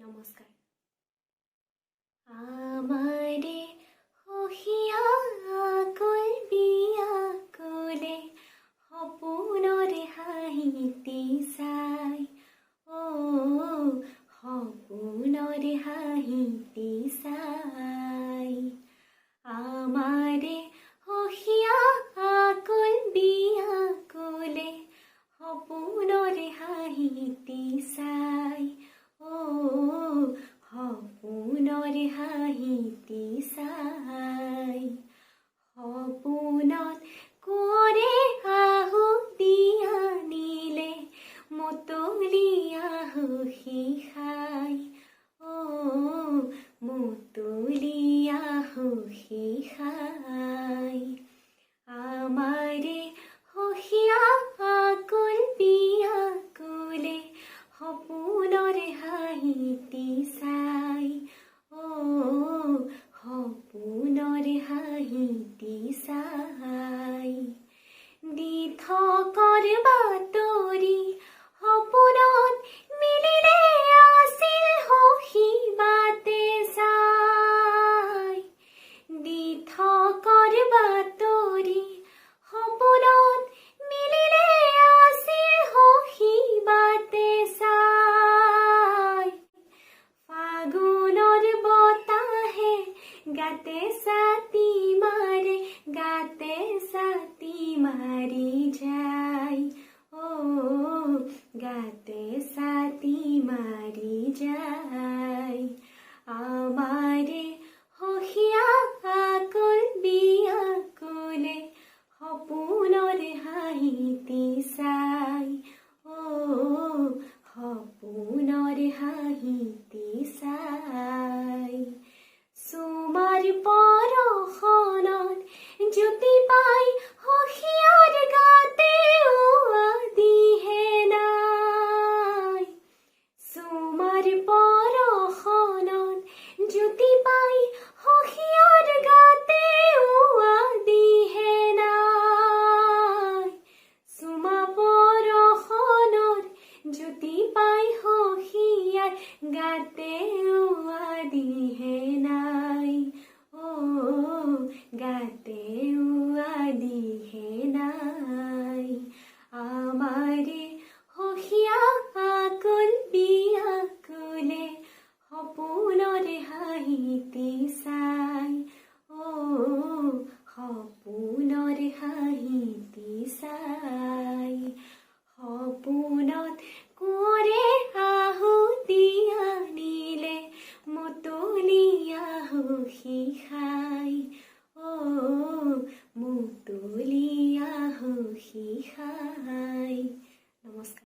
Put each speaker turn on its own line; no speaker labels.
নমস্কাৰ। আমাৰে সখীয়া আকুল বিয়াকুলে সপোনৰে হাঁহিতি চাই, সপোনৰে হাঁহিতি চাই। আমাৰে সখীয়া আকুল বিয়াকুলে সপোনৰে হাঁহিতি চাই, সপোনৰে হাঁহিতি চাই। সপোনত কোঁৱৰে আহুতি আনিলে মতলীয়া সুখী খাই, মতলীয়া সুখী খাই। আমাৰে সখীয়া আকুল বিয়াকুলে সপোনৰে হাঁহিতি চাই, সপোনৰে হাঁহিতি চাই। দি থকৰ বাতৰি সপোনত মিলিলে আছিল সখী বাটে যায়। দি থকৰ বাতৰি সপোনত মিলিলে আছিল সখী বাটে যায়। ফাগুনৰ বতাহে গাতে ছাতি মাৰে, গাতে ছাতি মাৰি যায়, গাতে ছাতি মাৰি যায়। আমাৰে সখীয়া আকুল বিয়াকুলে সপোনৰে হাঁহিতি চাই, সপোনৰে হাঁহিতি চাই। চুমাৰ পৰশনত জ্যোতি পাই সখীয়াৰ গাতে দিহে নাই। চুমাৰ পৰশনত জ্যোতি পাই সখীয়াৰ গাতে দিহে নাই। চুমা পৰশনত জ্যোতি পাই সখীয়াৰ গাতে দিহে নাই, গাতে দিহে নাই। আমাৰে সখীয়া আকুল বিয়াকুলে সপোনৰে হাঁহিতি চাই, সপোনৰে হাঁহিতি চাই। সপোনত কোঁৱৰে আহুতি আনিলে মতলীয়া সুখী খাই,